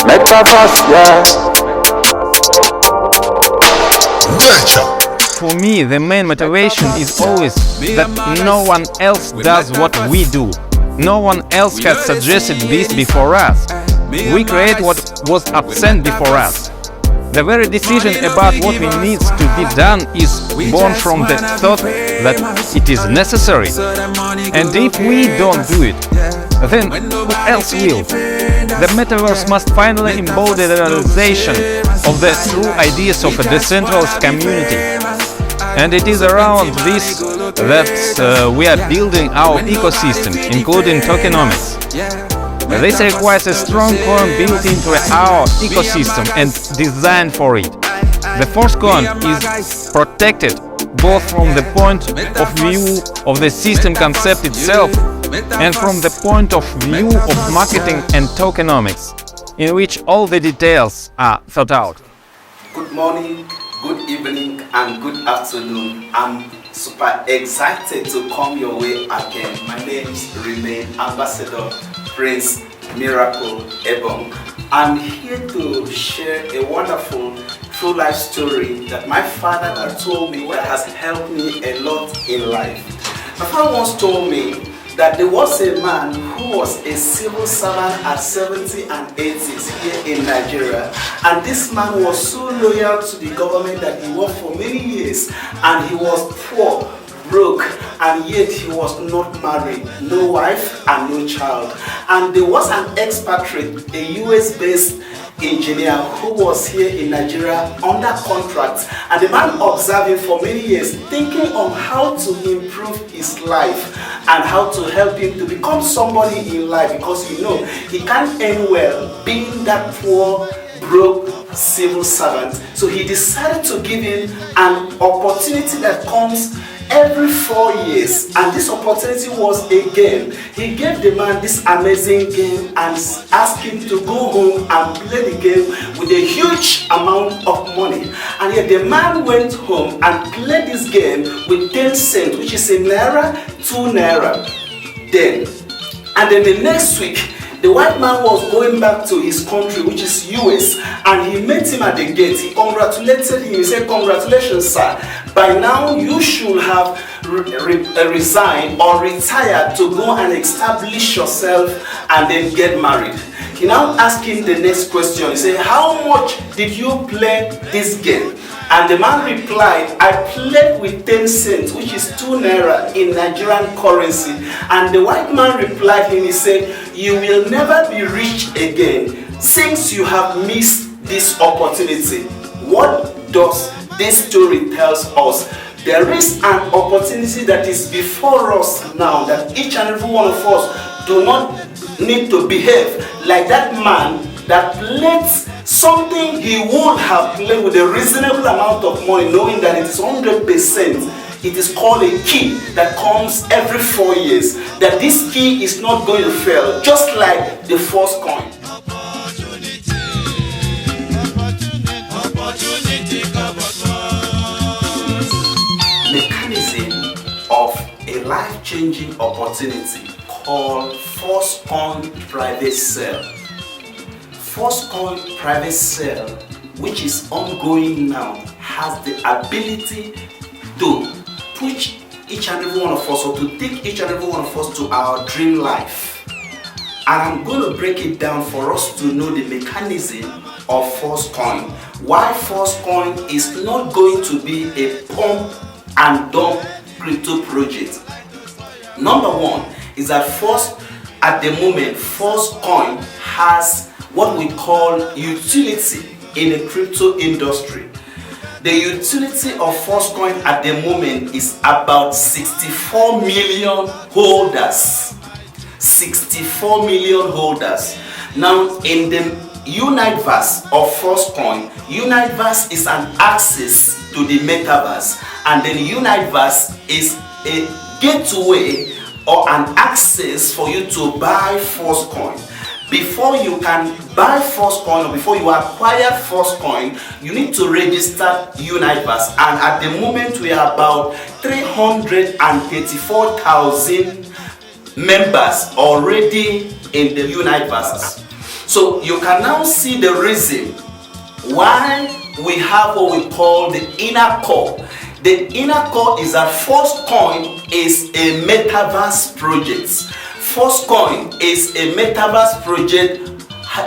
Metaverse, yeah. For me, the main motivation is always that no one else does what we do. No one else has suggested this before us. We create what was absent before us. The very decision about what we need to be done is born from the thought that it is necessary. And if we don't do it, then who else will? The metaverse must finally embody the realization of the true ideas of a decentralized community. And it is around this that we are building our ecosystem, including tokenomics. This requires a strong coin built into our ecosystem and designed for it. The first coin is protected both from the point of view of the system concept itself and from the point of view of marketing and tokenomics, in which all the details are thought out. Good morning, good evening, and good afternoon. I'm super excited to come your way again. My name remains Ambassador Prince Miracle Ebong. I'm here to share a wonderful true life story that my father had told me that has helped me a lot in life. My father once told me that there was a man who was a civil servant at 70 and 80s here in Nigeria, and this man was so loyal to the government that he worked for many years, and he was poor, broke, and yet he was not married, no wife and no child. And there was an expatriate, a US-based engineer who was here in Nigeria under contract, and the man observed him for many years, thinking on how to improve his life and how to help him to become somebody in life, because he can't end well being that poor, broke civil servant. So he decided to give him an opportunity that comes every 4 years, and this opportunity was a game. He gave the man this amazing game and asked him to go home and play the game with a huge amount of money. And yet the man went home and played this game with 10 cents, which is a naira, 2 naira. And then the next week, the white man was going back to his country, which is US, and he met him at the gate. He congratulated him. He said, "Congratulations, sir. By now you should have resigned or retired to go and establish yourself and then get married." He now asked him the next question. He said, "How much did you play this game?" And the man replied, "I played with 10 cents, which is 2 naira in Nigerian currency." And the white man replied him, he said, "You will never be rich again since you have missed this opportunity." What does this story tells us? There is an opportunity that is before us now, that each and every one of us do not need to behave like that man that played something he would have played with a reasonable amount of money, knowing that it is 100%. It is called a key that comes every 4 years. That this key is not going to fail, just like the first coin. Mechanism of a life-changing opportunity called First Coin Private Sale. First Coin Private Sale, which is ongoing now, has the ability to push each and every one of us, or to take each and every one of us to our dream life. And I'm going to break it down for us to know the mechanism of First Coin. Why First Coin is not going to be a pump and dump crypto project. Number one is that at the moment, First Coin has what we call utility in the crypto industry. The utility of First Coin at the moment is about 64 million holders. 64 million holders. Now, in the Universe of First Coin, Universe is an access to the metaverse, and then Universe is a gateway or an access for you to buy First Coin. Before you can buy First Coin, or before you acquire First Coin, you need to register Universe, and at the moment we are about 334,000 members already in the Universe. So you can now see the reason why we have what we call the inner core. The inner core is that Forcecoin is a metaverse project. Forcecoin is a metaverse project.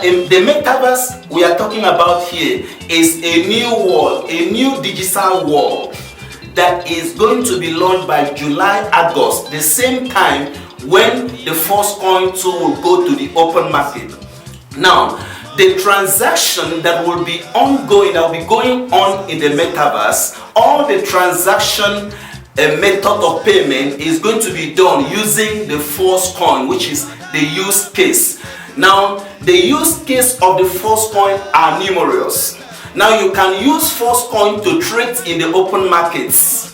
The metaverse we are talking about here is a new world, a new digital world that is going to be launched by July, August, the same time when the Forcecoin 2 will go to the open market. Now, the transaction that will be ongoing, that will be going on in the metaverse, all the transaction method of payment is going to be done using the Forcecoin, which is the use case. Now, the use case of the Forcecoin are numerous. Now, you can use Forcecoin to trade in the open markets,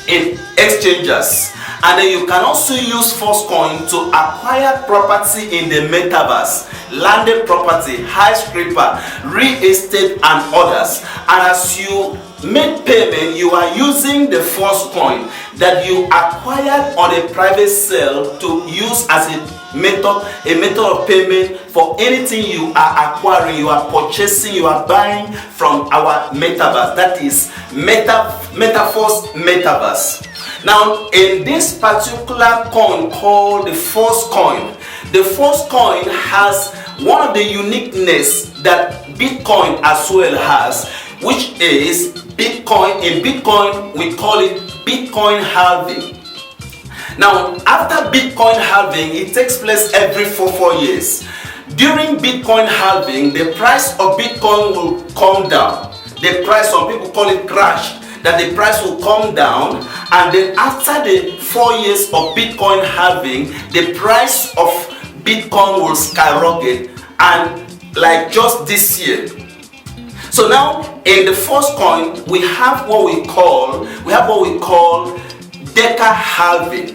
in exchanges, and then you can also use Forcecoin to acquire property in the metaverse, landed property, high scraper, real estate, and others. And as you make payment, you are using the Forcecoin that you acquired on a private sale to use as a method of payment for anything you are acquiring, you are purchasing, you are buying from our metaverse. That is Metaforce Metaverse. Now, in this particular coin called the Forcecoin, the Forcecoin has one of the uniqueness that Bitcoin as well has, which is Bitcoin. In Bitcoin, we call it Bitcoin halving. Now, after Bitcoin halving, it takes place every 4 years. During Bitcoin halving, the price of Bitcoin will come down. The price, some people call it crash, that the price will come down, and then after the 4 years of Bitcoin halving, the price of Bitcoin will skyrocket, and like just this year. So now in the Forcecoin, we have what we call Deca halving.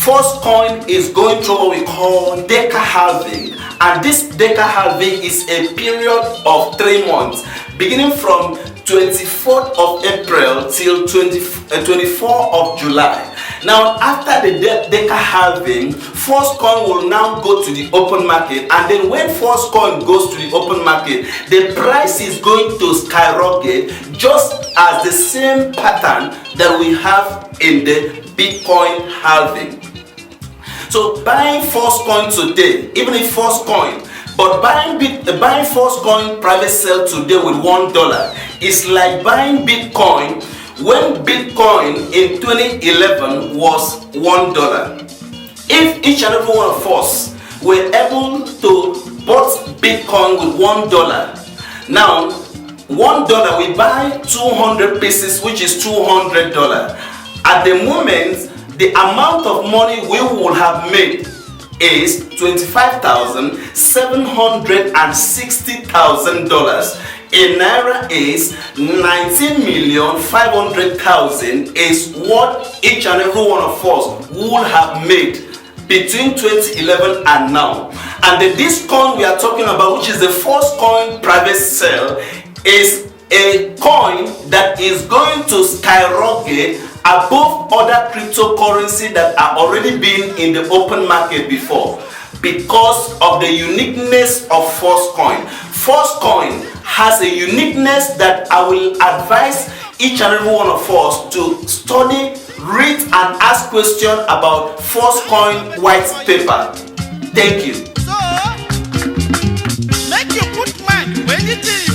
Forcecoin is going through what we call Deca halving, and this Deca halving is a period of 3 months, beginning from 24th of April till 24th of July. Now, after the Deca halving, Forcecoin will now go to the open market, and then when Forcecoin goes to the open market, the price is going to skyrocket, just as the same pattern that we have in the Bitcoin halving. So buying Forcecoin today, even if Forcecoin, but buying Forcecoin private sale today with $1 is like buying Bitcoin when Bitcoin in 2011 was $1. If each and every one of us were able to buy Bitcoin with $1, now $1 we buy 200 pieces, which is $200. At the moment, the amount of money we will have made is $25,760,000. In Naira is 19,500,000 is what each and every one of us would have made between 2011 and now. And this coin we are talking about, which is the Forcecoin private sale, is a coin that is going to skyrocket above other cryptocurrency that are already been in the open market before, because of the uniqueness of Forcecoin. Forcecoin has a uniqueness that I will advise each and every one of us to study, read, and ask questions about Forcecoin white paper. Thank you. So, make you put mind when it is.